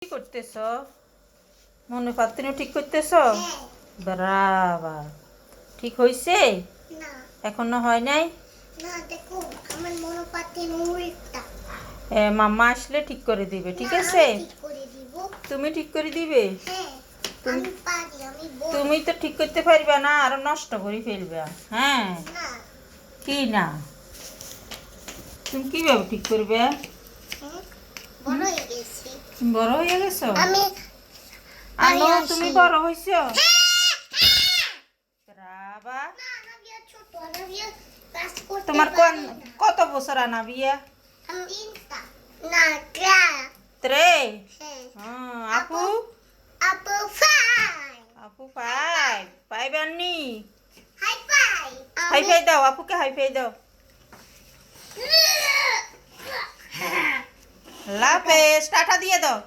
কি করতেছ? মনে পাত্তিনও ঠিক করতেছ? বাবা, ঠিক হইছে? এখনো হয় নাই? মাম্মা আসলে ঠিক করে দিবে, ঠিক আছে? তুমি ঠিক করে দিবে? তুমি তো ঠিক করতে পারবে না, আরো নষ্ট করে ফেলবে। হ্যাঁ, কি না? তুমি কিভাবে ঠিক করবে? বড় হয়ে গেছো? আনো, তুমি বড় হইছো? বাবা, তোমার কত বছর আনা বিয়া? ত্রে আপু আপু 5 আননি। হাই ফাই দাও, আপুকে হাই ফাই দাও। লাফেজ টাটা দিয়ে দাও।